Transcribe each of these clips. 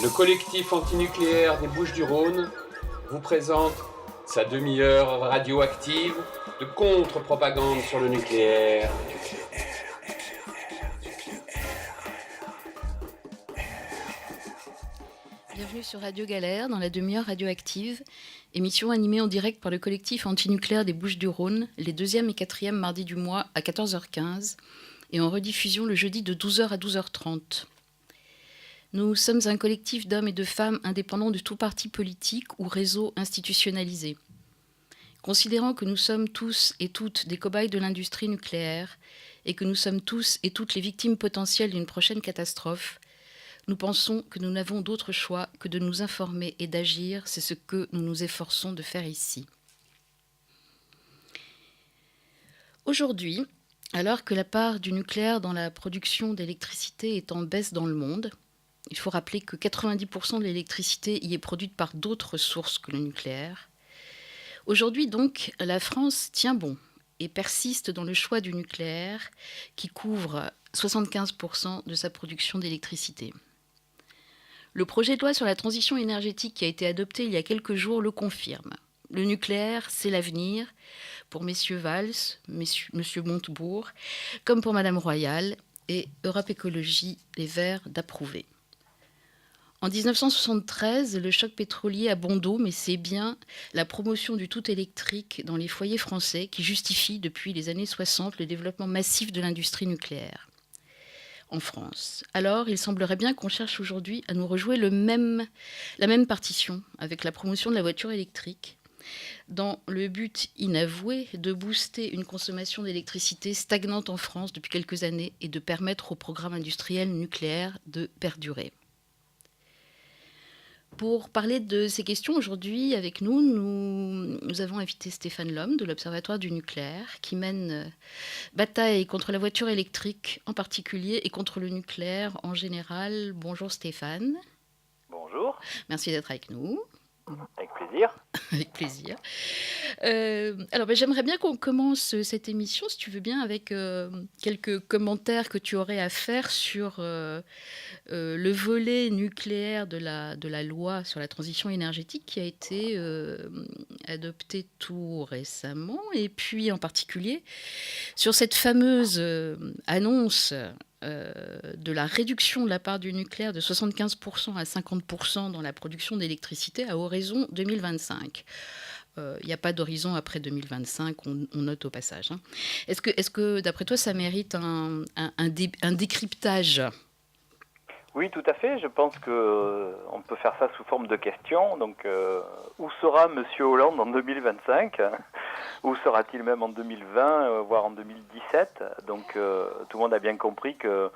Le collectif antinucléaire des Bouches-du-Rhône vous présente sa demi-heure radioactive de contre-propagande sur le nucléaire. Bienvenue sur Radio Galère dans la demi-heure radioactive, émission animée en direct par le collectif antinucléaire des Bouches-du-Rhône, les 2e et 4e mardis du mois à 14h15 et en rediffusion le jeudi de 12h à 12h30. Nous sommes un collectif d'hommes et de femmes indépendants de tout parti politique ou réseau institutionnalisé. Considérant que nous sommes tous et toutes des cobayes de l'industrie nucléaire et que nous sommes tous et toutes les victimes potentielles d'une prochaine catastrophe, nous pensons que nous n'avons d'autre choix que de nous informer et d'agir. C'est ce que nous nous efforçons de faire ici. Aujourd'hui, alors que la part du nucléaire dans la production d'électricité est en baisse dans le monde, il faut rappeler que 90% de l'électricité y est produite par d'autres sources que le nucléaire. Aujourd'hui donc, la France tient bon et persiste dans le choix du nucléaire qui couvre 75% de sa production d'électricité. Le projet de loi sur la transition énergétique qui a été adopté il y a quelques jours le confirme. Le nucléaire, c'est l'avenir, pour messieurs Valls, monsieur Montebourg, comme pour madame Royal, et Europe Écologie Les Verts d'approuver. En 1973, le choc pétrolier a bon dos, mais c'est bien la promotion du tout électrique dans les foyers français qui justifie depuis les années 60 le développement massif de l'industrie nucléaire en France. Alors, il semblerait bien qu'on cherche aujourd'hui à nous rejouer la même partition avec la promotion de la voiture électrique, dans le but inavoué de booster une consommation d'électricité stagnante en France depuis quelques années et de permettre au programme industriel nucléaire de perdurer. Pour parler de ces questions, aujourd'hui, avec nous, nous avons invité Stéphane Lhomme de l'Observatoire du nucléaire, qui mène bataille contre la voiture électrique en particulier et contre le nucléaire en général. Bonjour Stéphane. Bonjour. Merci d'être avec nous. Avec plaisir. Avec plaisir. Alors, j'aimerais bien qu'on commence cette émission, si tu veux bien, avec quelques commentaires que tu aurais à faire sur le volet nucléaire de la loi sur la transition énergétique qui a été adoptée tout récemment, et puis en particulier sur cette fameuse annonce de la réduction de la part du nucléaire de 75% à 50% dans la production d'électricité à horizon 2025. Il n'y a pas d'horizon après 2025, on note au passage. Hein. Est-ce que, d'après toi, ça mérite un décryptage ? Oui, tout à fait. Je pense qu'on peut faire ça sous forme de question. Donc, où sera M. Hollande en 2025 ? Où sera-t-il même en 2020, voire en 2017 ? Donc, tout le monde a bien compris que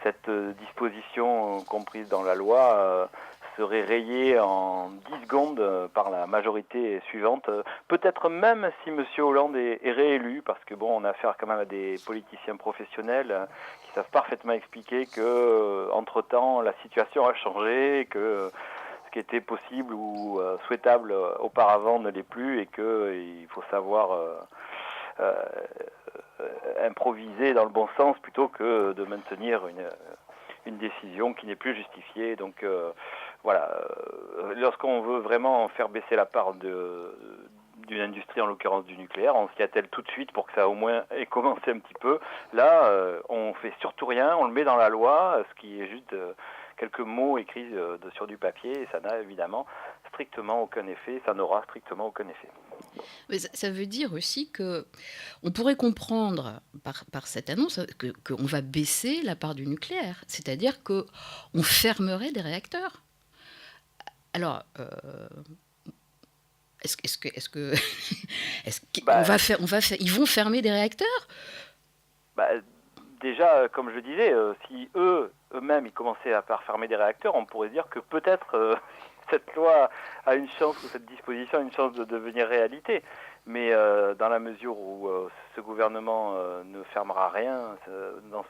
cette disposition comprise dans la loi serait rayée en 10 secondes par la majorité suivante. Peut-être même si M. Hollande est réélu, parce que bon, on a affaire quand même à des politiciens professionnels qui savent parfaitement expliquer que, entre-temps, la situation a changé, que ce qui était possible ou souhaitable auparavant ne l'est plus, et qu'il faut savoir improviser dans le bon sens plutôt que de maintenir une décision qui n'est plus justifiée. Donc voilà, lorsqu'on veut vraiment faire baisser la part d'une industrie, en l'occurrence du nucléaire, on s'y attelle tout de suite pour que ça au moins ait commencé un petit peu. Là, on fait surtout rien, on le met dans la loi, ce qui est juste quelques mots écrits sur du papier, et ça n'a évidemment strictement aucun effet, ça n'aura strictement aucun effet. Mais ça veut dire aussi qu'on pourrait comprendre par cette annonce qu'on va baisser la part du nucléaire, c'est-à-dire qu'on fermerait des réacteurs. Alors, ils vont fermer des réacteurs ? Déjà, comme je disais, si eux-mêmes ils commençaient à fermer des réacteurs, on pourrait dire que peut-être cette loi a une chance, ou cette disposition a une chance de devenir réalité. Mais dans la mesure où ce gouvernement ne fermera rien dans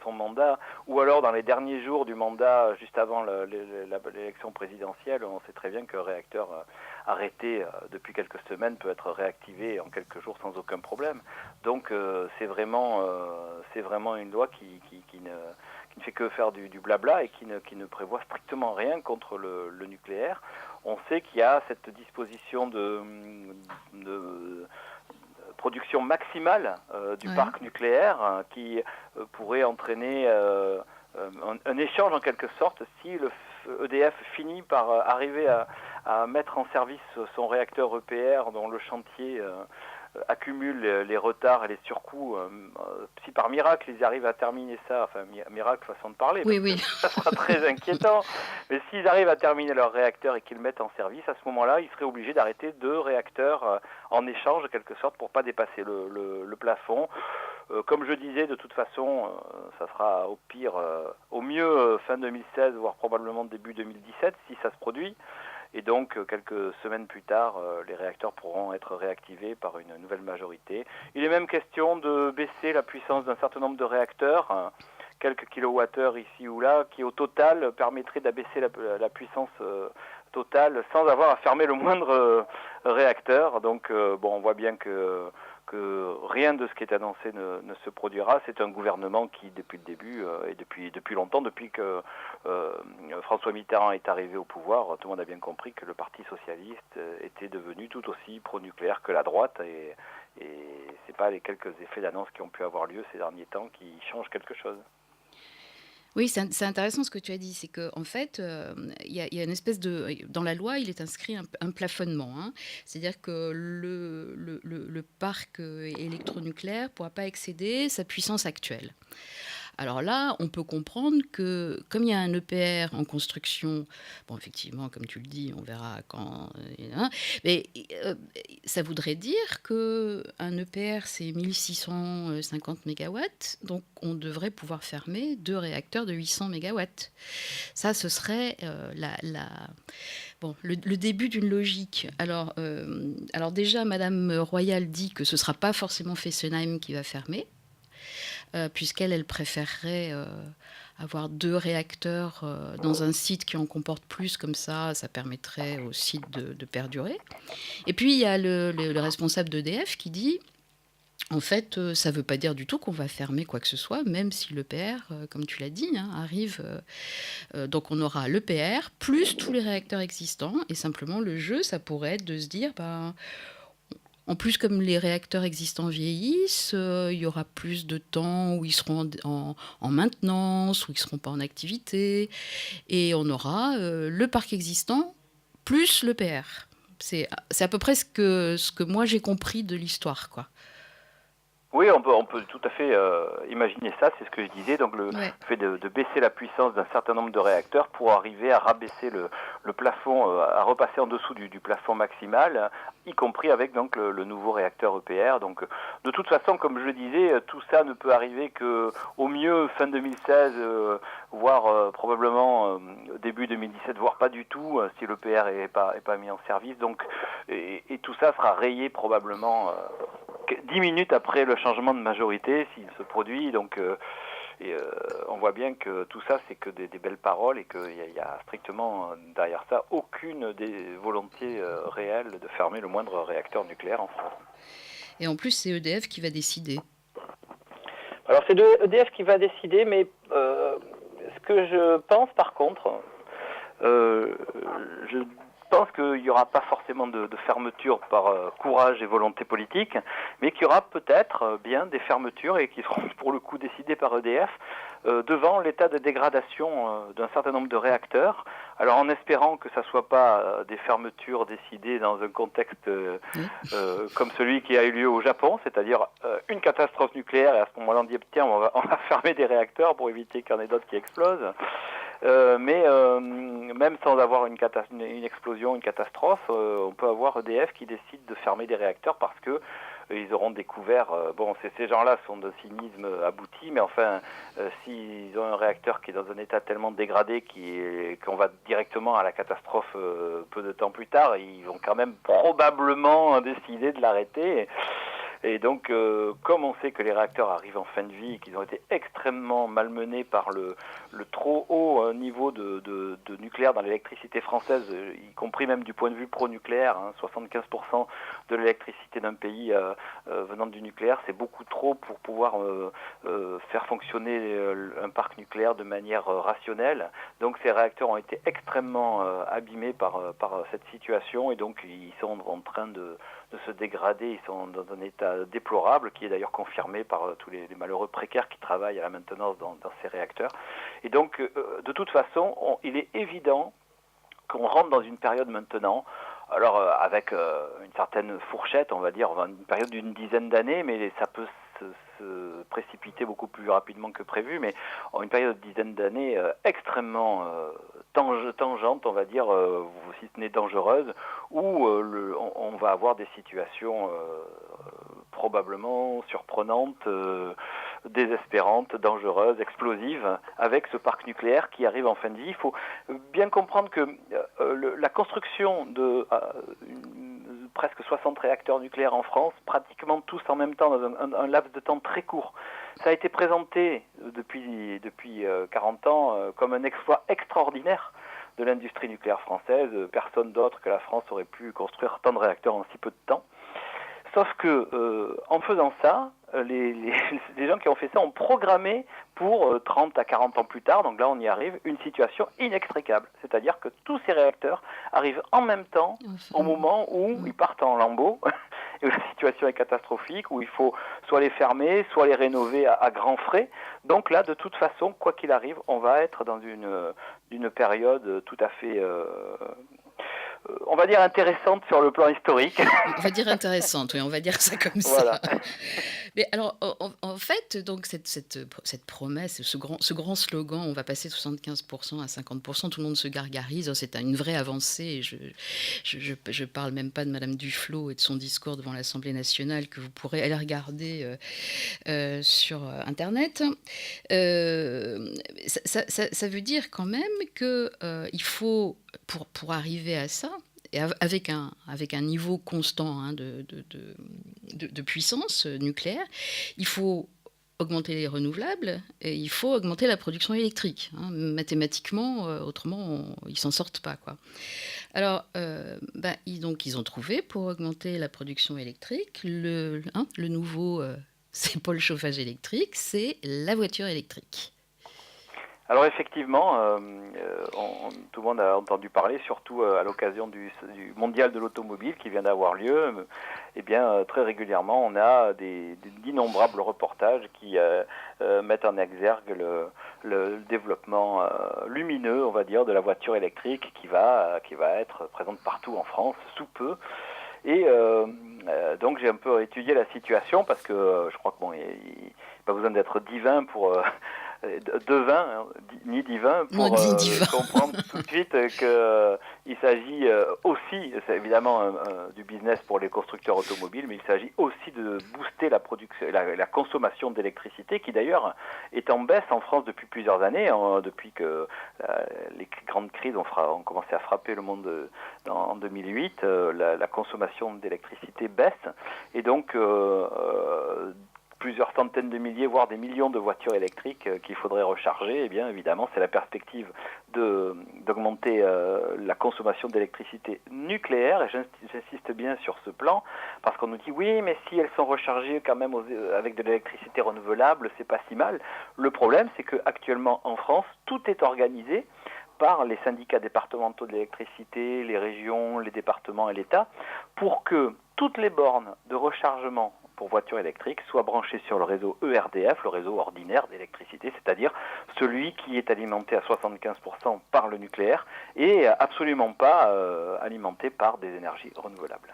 son mandat, ou alors dans les derniers jours du mandat, juste avant l'élection présidentielle, on sait très bien qu'un réacteur arrêté depuis quelques semaines peut être réactivé en quelques jours sans aucun problème. Donc c'est vraiment une loi qui ne fait que faire du blabla et qui ne prévoit strictement rien contre le nucléaire. On sait qu'il y a cette disposition de production maximale du parc nucléaire qui pourrait entraîner un échange en quelque sorte si le EDF finit par arriver à mettre en service son réacteur EPR dont le chantier accumule les retards et les surcoûts. Si par miracle ils arrivent à terminer ça, enfin miracle façon de parler, oui. Ça sera très inquiétant, mais s'ils arrivent à terminer leur réacteur et qu'ils le mettent en service, à ce moment-là, ils seraient obligés d'arrêter 2 réacteurs en échange, de quelque sorte, pour pas dépasser le plafond. Comme je disais, de toute façon, ça sera au pire, au mieux fin 2016, voire probablement début 2017, si ça se produit. Et donc, quelques semaines plus tard, les réacteurs pourront être réactivés par une nouvelle majorité. Il est même question de baisser la puissance d'un certain nombre de réacteurs, quelques kilowattheures ici ou là, qui au total permettraient d'abaisser la puissance totale sans avoir à fermer le moindre réacteur. Donc, on voit bien que rien de ce qui est annoncé ne se produira. C'est un gouvernement qui, depuis le début, et depuis longtemps, depuis que François Mitterrand est arrivé au pouvoir, tout le monde a bien compris que le Parti socialiste était devenu tout aussi pro-nucléaire que la droite, et c'est pas les quelques effets d'annonce qui ont pu avoir lieu ces derniers temps qui changent quelque chose. Oui, c'est intéressant ce que tu as dit, c'est qu'en fait, il y a une espèce de... Dans la loi, il est inscrit un plafonnement, hein. C'est-à-dire que le parc électronucléaire ne pourra pas excéder sa puissance actuelle. Alors là, on peut comprendre que, comme il y a un EPR en construction, bon, effectivement, comme tu le dis, on verra quand... mais ça voudrait dire qu'un EPR, c'est 1650 mégawatts, donc on devrait pouvoir fermer 2 réacteurs de 800 mégawatts. Ça, ce serait le début d'une logique. Alors déjà, Madame Royal dit que ce ne sera pas forcément Fessenheim qui va fermer, puisqu'elle préférerait avoir 2 réacteurs dans un site qui en comporte plus, comme ça permettrait au site de perdurer. Et puis il y a le responsable d'EDF qui dit, en fait, ça ne veut pas dire du tout qu'on va fermer quoi que ce soit, même si l'EPR, comme tu l'as dit, arrive. Donc on aura l'EPR plus tous les réacteurs existants, et simplement le jeu, ça pourrait être de se dire... En plus, comme les réacteurs existants vieillissent, il y aura plus de temps où ils seront en maintenance, où ils ne seront pas en activité. Et on aura le parc existant plus l'EPR. C'est à peu près ce que moi j'ai compris de l'histoire, quoi. Oui, on peut tout à fait imaginer ça, c'est ce que je disais, donc le fait de baisser la puissance d'un certain nombre de réacteurs pour arriver à rabaisser le plafond, à repasser en dessous du plafond maximal, y compris avec donc le nouveau réacteur EPR. Donc de toute façon, comme je le disais, tout ça ne peut arriver qu'au mieux fin 2016, voire probablement début 2017, voire pas du tout, si l'EPR est pas mis en service. Donc, et tout ça sera rayé probablement 10 minutes après le changement de majorité, s'il se produit. Donc, on voit bien que tout ça, c'est que des belles paroles, et qu'il y a strictement derrière ça aucune des volontés réelles de fermer le moindre réacteur nucléaire en France. Et en plus, c'est EDF qui va décider. Alors, c'est EDF qui va décider, mais ce que je pense par contre, je pense qu'il n'y aura pas forcément de fermeture par courage et volonté politique, mais qu'il y aura peut-être bien des fermetures, et qui seront pour le coup décidées par EDF, devant l'état de dégradation d'un certain nombre de réacteurs. Alors en espérant que ça ne soit pas des fermetures décidées dans un contexte comme celui qui a eu lieu au Japon, c'est-à-dire une catastrophe nucléaire, et à ce moment-là on dit tiens, on va fermer des réacteurs pour éviter qu'il y en ait d'autres qui explosent. Mais même sans avoir une explosion, une catastrophe, on peut avoir EDF qui décide de fermer des réacteurs parce que ils auront découvert, ces gens-là sont d'un cynisme abouti, mais enfin, s'ils ont un réacteur qui est dans un état tellement dégradé qu'on va directement à la catastrophe peu de temps plus tard, ils vont quand même probablement décider de l'arrêter. Et donc, comme on sait que les réacteurs arrivent en fin de vie et qu'ils ont été extrêmement malmenés par le le trop haut niveau de nucléaire dans l'électricité française, y compris même du point de vue pro-nucléaire, 75% de l'électricité d'un pays venant du nucléaire, c'est beaucoup trop pour pouvoir faire fonctionner un parc nucléaire de manière rationnelle. Donc ces réacteurs ont été extrêmement abîmés par cette situation, et donc ils sont en train de se dégrader, ils sont dans un état déplorable, qui est d'ailleurs confirmé par tous les malheureux précaires qui travaillent à la maintenance dans ces réacteurs. Et donc, de toute façon, il est évident qu'on rentre dans une période maintenant, alors avec une certaine fourchette, on va dire, une période d'une dizaine d'années, mais ça peut se précipiter beaucoup plus rapidement que prévu, mais une période de dizaine d'années extrêmement tangente, on va dire, si ce n'est dangereuse, où on va avoir des situations probablement surprenantes, désespérantes, dangereuses, explosives, avec ce parc nucléaire qui arrive en fin de vie. Il faut bien comprendre que la construction de presque 60 réacteurs nucléaires en France, pratiquement tous en même temps, dans un laps de temps très court, ça a été présenté depuis 40 ans comme un exploit extraordinaire de l'industrie nucléaire française. Personne d'autre que la France aurait pu construire tant de réacteurs en si peu de temps. Sauf que, en faisant ça, les gens qui ont fait ça ont programmé pour 30 à 40 ans plus tard, donc là on y arrive, une situation inextricable. C'est-à-dire que tous ces réacteurs arrivent en même temps, au moment où ils partent en lambeaux, et où la situation est catastrophique, où il faut soit les fermer, soit les rénover à grands frais. Donc là, de toute façon, quoi qu'il arrive, on va être dans une période tout à fait... on va dire intéressante sur le plan historique. On va dire intéressante, oui, on va dire ça comme voilà. ça. Mais alors, en fait, donc cette promesse, ce grand slogan, on va passer de 75% à 50%, tout le monde se gargarise, c'est une vraie avancée. Je parle même pas de Madame Duflot et de son discours devant l'Assemblée nationale, que vous pourrez aller regarder sur Internet. Ça veut dire quand même qu'il faut, pour arriver à ça, et avec un niveau constant de puissance nucléaire, il faut augmenter les renouvelables et il faut augmenter la production électrique. Mathématiquement, autrement, ils ne s'en sortent pas, quoi. Alors, ils ont trouvé, pour augmenter la production électrique, le nouveau, c'est pas le chauffage électrique, c'est la voiture électrique. Alors effectivement, tout le monde a entendu parler, surtout à l'occasion du mondial de l'automobile qui vient d'avoir lieu. Eh bien, très régulièrement, on a d'innombrables reportages qui mettent en exergue le développement lumineux, on va dire, de la voiture électrique qui va être présente partout en France sous peu. Et donc j'ai un peu étudié la situation parce que je crois que il n'y a pas besoin d'être divin pour ni divin pour comprendre tout de suite qu'il s'agit aussi, c'est évidemment du business pour les constructeurs automobiles, mais il s'agit aussi de booster la production, la consommation d'électricité, qui d'ailleurs est en baisse en France depuis plusieurs années, depuis que les grandes crises ont commencé à frapper le monde en 2008. La consommation d'électricité baisse, et donc plusieurs centaines de milliers, voire des millions de voitures électriques qu'il faudrait recharger. Eh bien, évidemment, c'est la perspective d'augmenter la consommation d'électricité nucléaire, et j'insiste bien sur ce plan, parce qu'on nous dit oui, mais si elles sont rechargées quand même avec de l'électricité renouvelable, c'est pas si mal. Le problème, c'est qu'actuellement en France, tout est organisé par les syndicats départementaux de l'électricité, les régions, les départements et l'État, pour que toutes les bornes de rechargement pour voitures électriques soient branchées sur le réseau ERDF, le réseau ordinaire d'électricité, c'est-à-dire celui qui est alimenté à 75% par le nucléaire et absolument pas alimenté par des énergies renouvelables.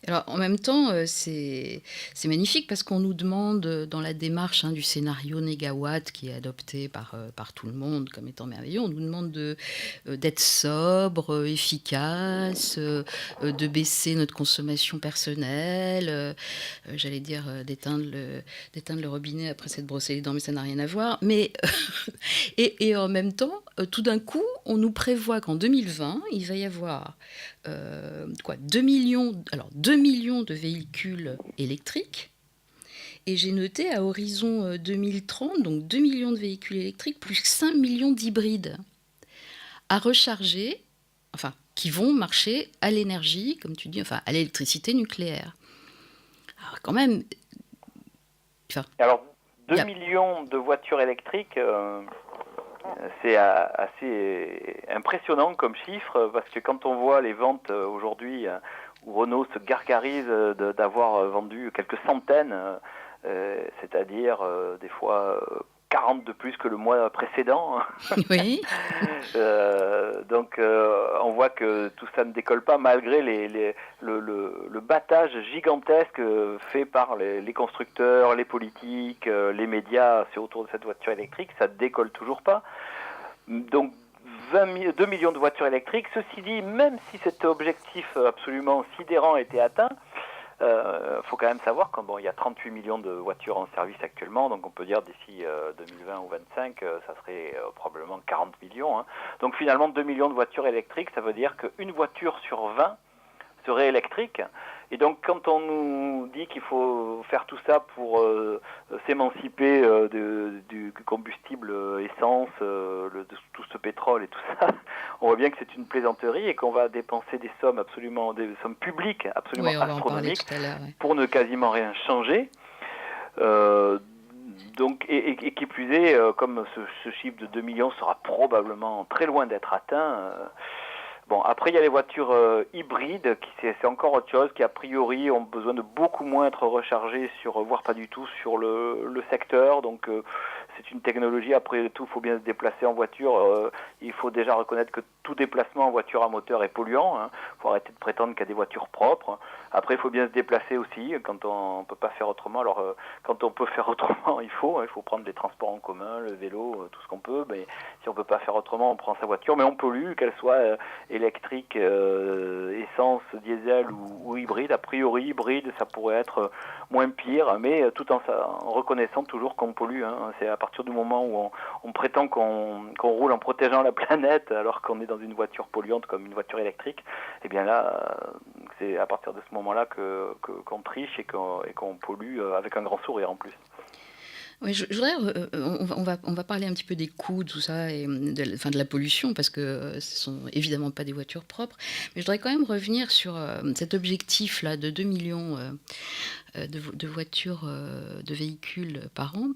Alors, en même temps, c'est magnifique parce qu'on nous demande, dans la démarche du scénario négawatt qui est adopté par tout le monde comme étant merveilleux, on nous demande d'être sobre, efficace, de baisser notre consommation personnelle, j'allais dire d'éteindre le robinet après s'être brossé les dents, mais ça n'a rien à voir. Mais, et en même temps, tout d'un coup, on nous prévoit qu'en 2020, il va y avoir 2 millions de véhicules électriques Et j'ai noté à horizon 2030, donc 2 millions de véhicules électriques, plus 5 millions d'hybrides à recharger, enfin, qui vont marcher à l'énergie, comme tu dis, enfin, à l'électricité nucléaire. Alors, quand même. Enfin, alors, 2 millions de voitures électriques, c'est assez impressionnant comme chiffre, parce que quand on voit les ventes aujourd'hui, où Renault se gargarise d'avoir vendu quelques centaines, c'est-à-dire des fois 40 de plus que le mois précédent. Oui. Donc on voit que tout ça ne décolle pas malgré le battage gigantesque fait par les constructeurs, les politiques, les médias autour de cette voiture électrique. Ça ne décolle toujours pas. Donc 2 millions de voitures électriques. Ceci dit, même si cet objectif absolument sidérant était atteint, faut quand même savoir qu'il y a 38 millions de voitures en service actuellement, donc on peut dire d'ici 2020 ou 2025, ça serait probablement 40 millions. Hein. Donc finalement, 2 millions de voitures électriques, ça veut dire qu'une voiture sur 20 serait électrique. Et donc quand on nous dit qu'il faut faire tout ça pour s'émanciper du combustible essence, de tout ce pétrole et tout ça, on voit bien que c'est une plaisanterie et qu'on va dépenser des sommes publiques absolument astronomiques pour ne quasiment rien changer. Donc, et qui plus est, comme ce chiffre de 2 millions sera probablement très loin d'être atteint. Bon, après, il y a les voitures hybrides, c'est encore autre chose, qui a priori ont besoin de beaucoup moins être rechargées, voire pas du tout, sur le secteur. Donc, c'est une technologie, après tout, il faut bien se déplacer en voiture. Il faut déjà reconnaître que tout déplacement en voiture à moteur est polluant. Hein. Faut arrêter de prétendre qu'il y a des voitures propres. Après, il faut bien se déplacer aussi, quand on peut pas faire autrement. Alors, quand on peut faire autrement, il faut prendre des transports en commun, le vélo, tout ce qu'on peut. Mais si on peut pas faire autrement, on prend sa voiture. Mais on pollue, qu'elle soit électrique, essence, diesel ou hybride. A priori, hybride, ça pourrait être moins pire, mais tout en reconnaissant toujours qu'on pollue. Hein. C'est à partir du moment où on prétend qu'on roule en protégeant la planète, alors qu'on est dans une voiture polluante comme une voiture électrique, et bien là, c'est à partir de ce moment-là qu'on triche et qu'on pollue avec un grand sourire en plus. Oui, je voudrais, on va parler un petit peu des coûts, tout ça, et de la pollution, parce que ce sont évidemment pas des voitures propres. Mais je voudrais quand même revenir sur cet objectif-là de 2 millions de voitures, de véhicules par an.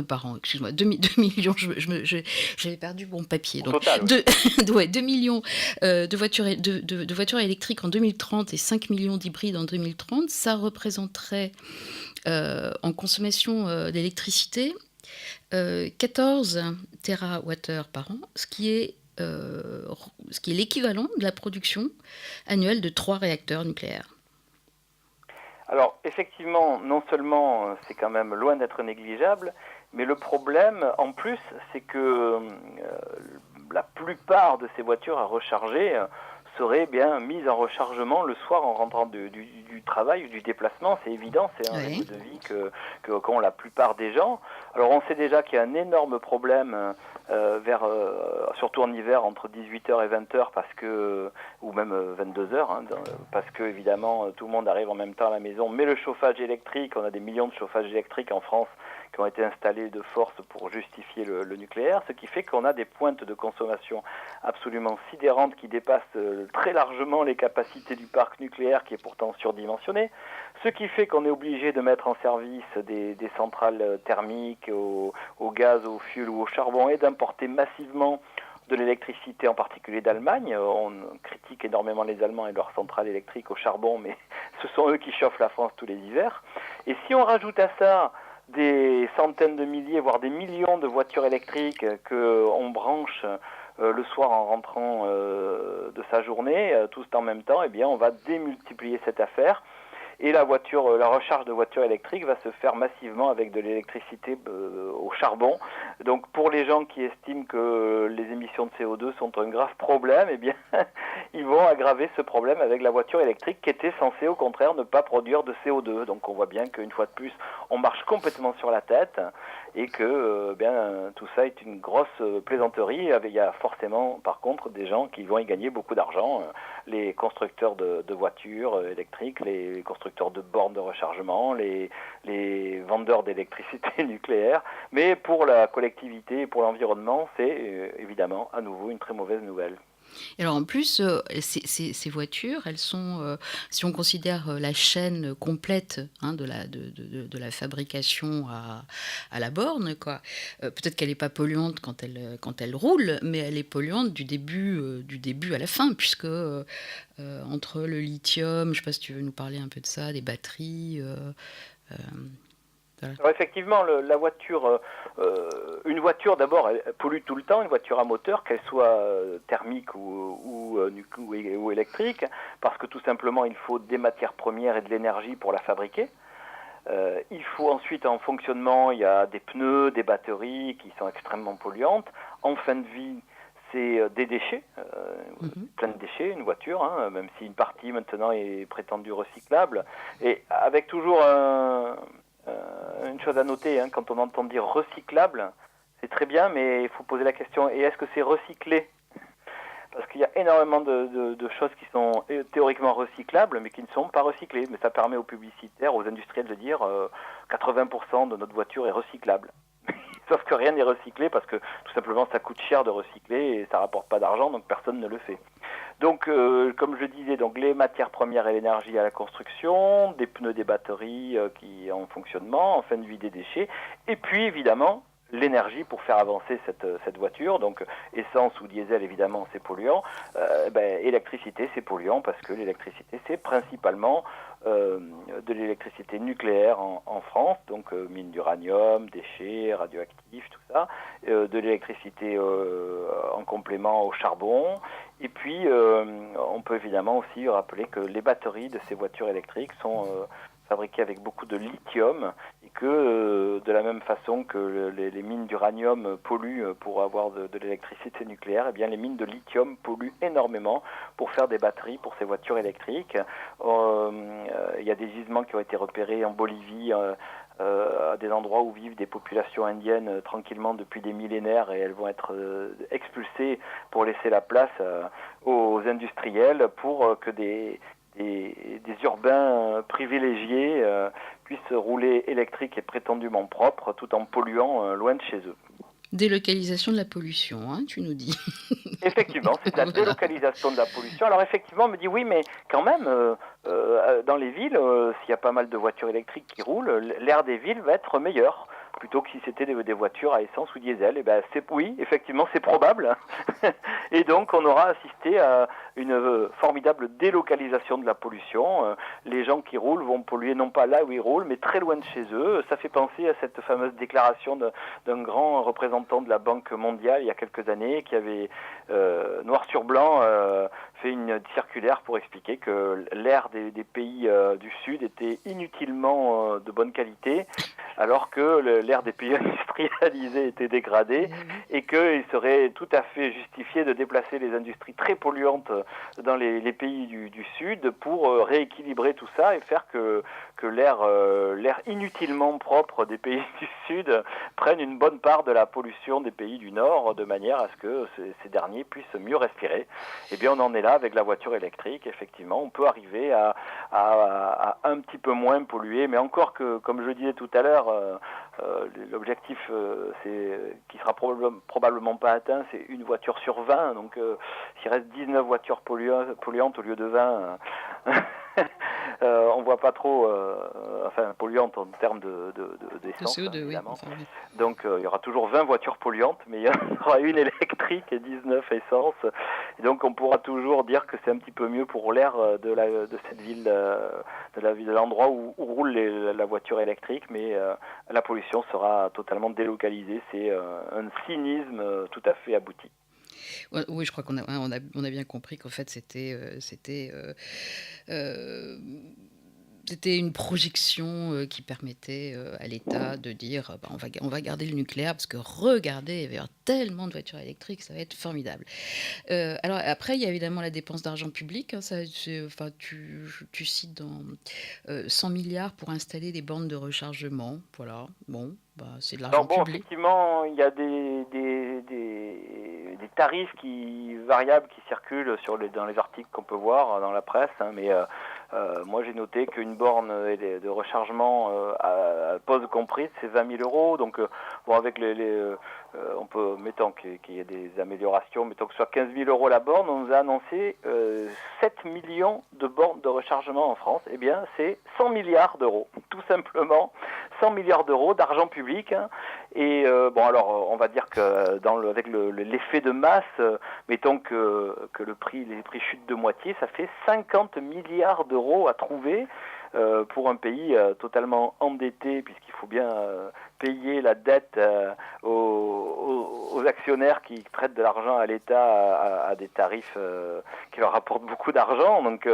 Par an, excuse-moi, 2 millions, j'avais perdu mon papier. Donc, total, 2 millions de voitures électriques en 2030 et 5 millions d'hybrides en 2030, ça représenterait en consommation d'électricité 14 TWh par an, ce qui est l'équivalent de la production annuelle de 3 réacteurs nucléaires. Alors effectivement, non seulement c'est quand même loin d'être négligeable, mais le problème en plus, c'est que la plupart de ces voitures à recharger seraient bien mises en rechargement le soir en rentrant du travail ou du déplacement. C'est évident, c'est un rythme de vie qu'ont la plupart des gens. Alors on sait déjà qu'il y a un énorme problème surtout en hiver entre 18h et 20h ou même 22h, hein, parce que évidemment tout le monde arrive en même temps à la maison, mais le chauffage électrique, on a des millions de chauffages électriques en France qui ont été installés de force pour justifier le nucléaire, ce qui fait qu'on a des pointes de consommation absolument sidérantes qui dépassent très largement les capacités du parc nucléaire qui est pourtant surdimensionné, ce qui fait qu'on est obligé de mettre en service des centrales thermiques au gaz, au fioul ou au charbon et d'importer massivement de l'électricité, en particulier d'Allemagne. On critique énormément les Allemands et leurs centrales électriques au charbon, mais ce sont eux qui chauffent la France tous les hivers. Et si on rajoute à ça des centaines de milliers, voire des millions de voitures électriques qu'on branche le soir en rentrant de sa journée, tous en même temps, eh bien on va démultiplier cette affaire. Et la recharge de voitures électriques va se faire massivement avec de l'électricité au charbon. Donc pour les gens qui estiment que les émissions de CO2 sont un grave problème, eh bien ils vont aggraver ce problème avec la voiture électrique qui était censée au contraire ne pas produire de CO2. Donc on voit bien qu'une fois de plus, on marche complètement sur la tête et que tout ça est une grosse plaisanterie. Il y a forcément, par contre, des gens qui vont y gagner beaucoup d'argent. Les constructeurs de voitures électriques, les constructeurs de bornes de rechargement, les vendeurs d'électricité nucléaire. Mais pour la collectivité et pour l'environnement, c'est évidemment à nouveau une très mauvaise nouvelle. Et alors en plus, ces voitures, elles sont, si on considère la chaîne complète de la fabrication à la borne, quoi, peut-être qu'elle n'est pas polluante quand elle roule, mais elle est polluante du début à la fin, puisque entre le lithium, je ne sais pas si tu veux nous parler un peu de ça, des batteries... Voilà. Alors effectivement, la voiture, une voiture d'abord, elle pollue tout le temps, une voiture à moteur, qu'elle soit thermique ou électrique, parce que tout simplement il faut des matières premières et de l'énergie pour la fabriquer. Il faut ensuite, en fonctionnement, il y a des pneus, des batteries qui sont extrêmement polluantes. En fin de vie, c'est des déchets, plein de déchets, une voiture, même si une partie maintenant est prétendue recyclable. Et avec toujours une chose à noter, quand on entend dire recyclable, c'est très bien, mais il faut poser la question, et est-ce que c'est recyclé ? Parce qu'il y a énormément de choses qui sont théoriquement recyclables, mais qui ne sont pas recyclées. Mais ça permet aux publicitaires, aux industriels de dire 80% de notre voiture est recyclable. Sauf que rien n'est recyclé parce que tout simplement ça coûte cher de recycler et ça rapporte pas d'argent, donc personne ne le fait. Donc, comme je disais, donc les matières premières et l'énergie à la construction, des pneus, des batteries qui en fonctionnement, en fin de vie des déchets, et puis évidemment l'énergie pour faire avancer cette voiture, donc essence ou diesel évidemment c'est polluant, électricité c'est polluant parce que l'électricité c'est principalement de l'électricité nucléaire en France, donc mine d'uranium, déchets, radioactifs, tout ça, de l'électricité en complément au charbon, et puis on peut évidemment aussi rappeler que les batteries de ces voitures électriques sont fabriquées avec beaucoup de lithium et que de la même façon que les mines d'uranium polluent pour avoir de l'électricité nucléaire, eh bien les mines de lithium polluent énormément pour faire des batteries pour ces voitures électriques. Il y a des gisements qui ont été repérés en Bolivie, à des endroits où vivent des populations indiennes tranquillement depuis des millénaires, et elles vont être expulsées pour laisser la place aux industriels pour que des urbains privilégiés puissent rouler électriques et prétendument propres tout en polluant loin de chez eux. Délocalisation de la pollution, tu nous dis. Effectivement, c'est la délocalisation de la pollution. Alors effectivement, on me dit oui, mais quand même, dans les villes, s'il y a pas mal de voitures électriques qui roulent, l'air des villes va être meilleur. Plutôt que si c'était des voitures à essence ou diesel. Et oui, effectivement, c'est probable. Et donc, on aura assisté à une formidable délocalisation de la pollution. Les gens qui roulent vont polluer non pas là où ils roulent, mais très loin de chez eux. Ça fait penser à cette fameuse déclaration d'un grand représentant de la Banque mondiale il y a quelques années, qui avait, noir sur blanc, fait une circulaire pour expliquer que l'air des pays du Sud était inutilement de bonne qualité, alors que l'air des pays industrialisés était dégradé, et qu'il serait tout à fait justifié de déplacer les industries très polluantes dans les pays du Sud pour rééquilibrer tout ça et faire que l'air inutilement propre des pays du Sud prenne une bonne part de la pollution des pays du Nord, de manière à ce que ces derniers puissent mieux respirer. Eh bien, on en est là avec la voiture électrique. Effectivement, on peut arriver à un petit peu moins polluer, mais encore que, comme je disais tout à l'heure, l'objectif qui sera probablement pas atteint, c'est une voiture sur 20. Donc, s'il reste 19 voitures polluantes au lieu de 20, on voit pas trop, polluantes en termes d'essence, CO2, évidemment. Oui. Donc, il y aura toujours 20 voitures polluantes, mais il y en aura une électrique et 19 essence. Et donc, on pourra toujours dire que c'est un petit peu mieux pour l'air de cette ville, de l'endroit où roule la voiture électrique, mais la pollution sera totalement délocalisée. C'est un cynisme tout à fait abouti. Oui, je crois qu'on a bien compris qu'en fait, c'était C'était une projection qui permettait à l'État de dire bah, on va garder le nucléaire parce que regardez, il va y avoir tellement de voitures électriques, ça va être formidable. Alors après, il y a évidemment la dépense d'argent public. Hein, enfin, tu cites dans 100 milliards pour installer des bornes de rechargement. Voilà, bon, bah, c'est de l'argent Alors bon, public. effectivement, il y a des tarifs variables qui circulent dans les articles qu'on peut voir dans la presse, hein, mais moi j'ai noté qu'une borne de rechargement à pause comprise, c'est 20 000 euros. Donc bon, avec on peut, mettons qu'il y ait des améliorations, mettons que ce soit 15 000 euros la borne, on nous a annoncé 7 millions de bornes de rechargement en France. Eh bien, c'est 100 milliards d'euros, tout simplement. 100 milliards d'euros d'argent public. Hein. Et bon, alors, on va dire que avec l'effet de masse, mettons que les prix chutent de moitié, ça fait 50 milliards d'euros à trouver pour un pays totalement endetté, puisqu'il faut bien payer la dette aux actionnaires qui prêtent de l'argent à l'État à des tarifs qui leur rapportent beaucoup d'argent. Donc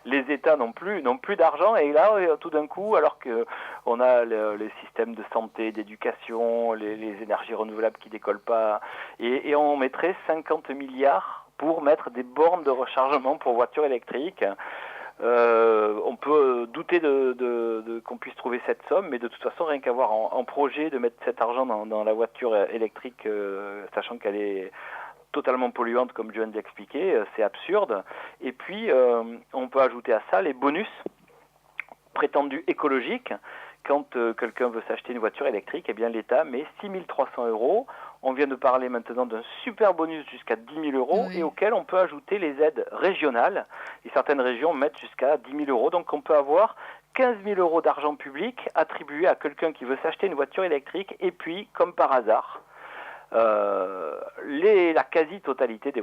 les États n'ont plus d'argent. Et là, tout d'un coup, alors que on a les systèmes de santé, d'éducation, les énergies renouvelables qui décollent pas, et on mettrait 50 milliards pour mettre des bornes de rechargement pour voitures électriques. On peut douter qu'on puisse trouver cette somme, mais de toute façon, rien qu'avoir en projet de mettre cet argent dans la voiture électrique, sachant qu'elle est totalement polluante, comme je viens de l'expliquer, c'est absurde. Et puis, on peut ajouter à ça les bonus prétendus écologiques. Quand quelqu'un veut s'acheter une voiture électrique, eh bien l'État met 6 300 euros. On vient de parler maintenant d'un super bonus jusqu'à 10 000 euros et auquel on peut ajouter les aides régionales. Et certaines régions mettent jusqu'à 10 000 euros. Donc on peut avoir 15 000 euros d'argent public attribué à quelqu'un qui veut s'acheter une voiture électrique. Et puis, comme par hasard, la quasi-totalité des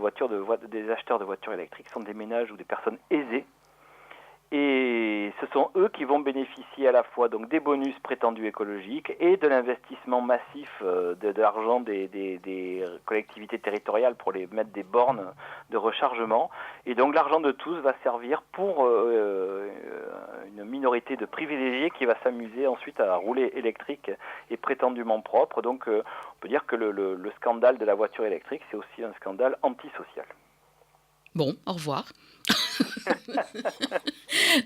acheteurs de voitures électriques sont des ménages ou des personnes aisées. Et ce sont eux qui vont bénéficier à la fois donc des bonus prétendus écologiques et de l'investissement massif de l'argent des collectivités territoriales pour les mettre des bornes de rechargement. Et donc l'argent de tous va servir pour une minorité de privilégiés qui va s'amuser ensuite à rouler électrique et prétendument propre. Donc on peut dire que le scandale de la voiture électrique, c'est aussi un scandale antisocial. Bon, au revoir.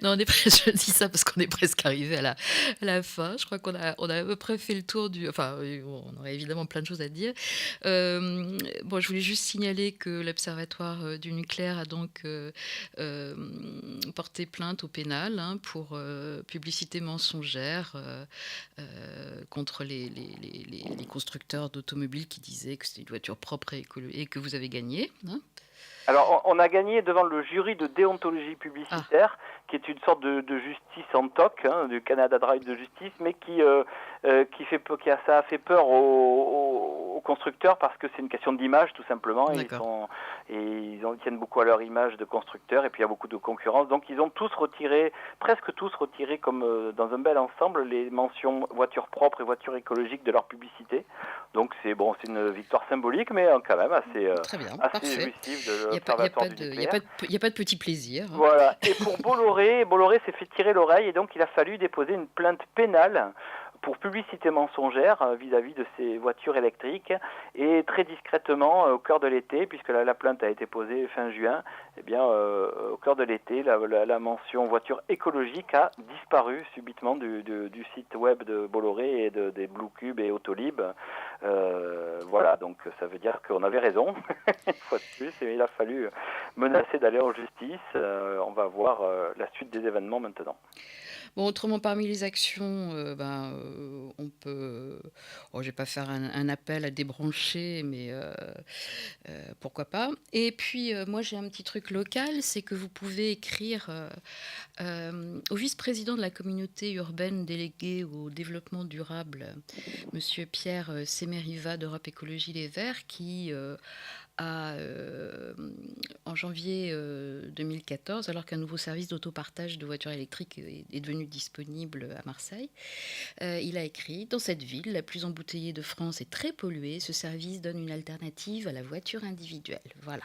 Non, je dis ça parce qu'on est presque arrivé à la fin. Je crois qu'on a à peu près fait le tour du... Enfin, on aurait évidemment plein de choses à dire. Bon, je voulais juste signaler que l'Observatoire du nucléaire a donc porté plainte au pénal pour publicité mensongère contre les constructeurs d'automobiles qui disaient que c'était une voiture propre et que vous avez gagné. Alors, on a gagné devant le jury de déontologie publicitaire, qui est une sorte de justice en toc, du Canada Drive de justice, mais ça a fait peur aux constructeurs parce que c'est une question d'image, tout simplement. Ils tiennent beaucoup à leur image de constructeurs, et puis il y a beaucoup de concurrence. Donc, ils ont presque tous retiré, comme dans un bel ensemble, les mentions voitures propres et voitures écologiques de leur publicité. Donc, c'est une victoire symbolique, mais quand même assez jouissive de l'Observatoire du nucléaire. Il n'y a pas de petit plaisir. Voilà. Et pour Bolloré s'est fait tirer l'oreille, et donc il a fallu déposer une plainte pénale pour publicité mensongère vis-à-vis de ces voitures électriques, et très discrètement au cœur de l'été, puisque la plainte a été posée fin juin, eh bien au cœur de l'été, la mention voiture écologique a disparu subitement du site web de Bolloré et des Blue Cube et Autolib. Voilà, donc ça veut dire qu'on avait raison une fois de plus, et il a fallu menacer d'aller en justice. On va voir la suite des événements maintenant. Bon, autrement, parmi les actions, on peut... je ne vais pas faire un appel à débrancher, mais pourquoi pas. Et puis, moi, j'ai un petit truc local, c'est que vous pouvez écrire au vice-président de la communauté urbaine délégué au développement durable, Monsieur Pierre Semeriva d'Europe Écologie Les Verts, qui... en janvier 2014, alors qu'un nouveau service d'autopartage de voitures électriques est devenu disponible à Marseille, il a écrit « Dans cette ville, la plus embouteillée de France et très polluée, ce service donne une alternative à la voiture individuelle. » Voilà.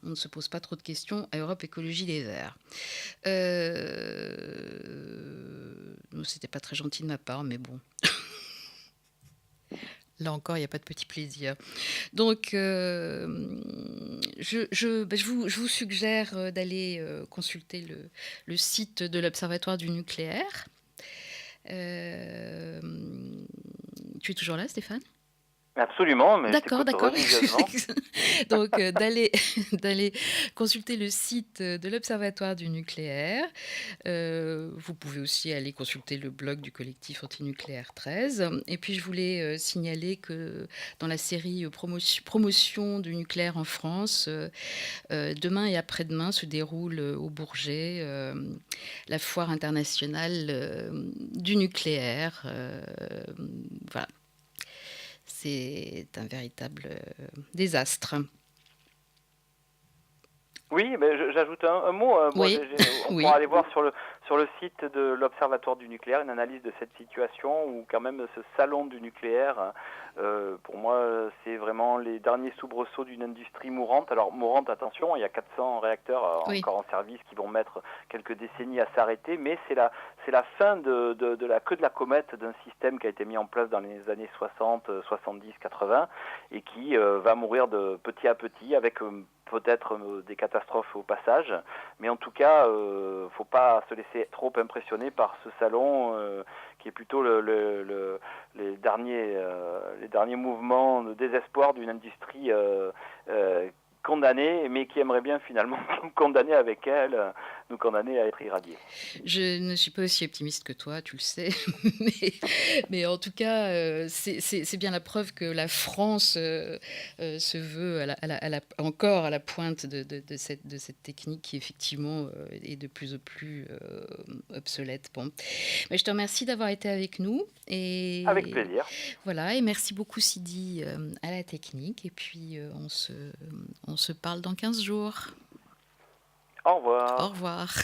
On ne se pose pas trop de questions à Europe Écologie Les Verts. C'était pas très gentil de ma part, mais bon. Là encore, il n'y a pas de petit plaisir. Donc, je vous suggère d'aller consulter le site de l'Observatoire du nucléaire. Tu es toujours là, Stéphane ? Absolument, mais D'accord. religieusement. Donc, d'aller consulter le site de l'Observatoire du nucléaire. Vous pouvez aussi aller consulter le blog du collectif Antinucléaire 13. Et puis, je voulais signaler que dans la série promotion du nucléaire en France, demain et après-demain se déroule au Bourget la foire internationale du nucléaire. Voilà. C'est un véritable désastre. Oui, mais j'ajoute un mot. Oui. On pourra aller voir sur le site de l'Observatoire du nucléaire une analyse de cette situation où quand même ce salon du nucléaire, pour moi, c'est vraiment les derniers soubresauts d'une industrie mourante. Alors mourante, attention, il y a 400 réacteurs encore en service qui vont mettre quelques décennies à s'arrêter, mais c'est la fin de la queue de la comète d'un système qui a été mis en place dans les années 60, 70, 80 et qui va mourir de petit à petit avec peut-être des catastrophes au passage, mais en tout cas, faut pas se laisser trop impressionner par ce salon qui est plutôt les derniers mouvements de désespoir d'une industrie condamnée, mais qui aimerait bien finalement nous condamner avec elle, nous condamner à être irradiés. Je ne suis pas aussi optimiste que toi, tu le sais, mais en tout cas, c'est bien la preuve que la France se veut encore à la pointe de cette technique qui effectivement est de plus en plus obsolète. Bon. Mais je te remercie d'avoir été avec nous. Avec plaisir. Voilà, et merci beaucoup Sidi à la technique, et puis on se parle dans 15 jours. Au revoir. Au revoir.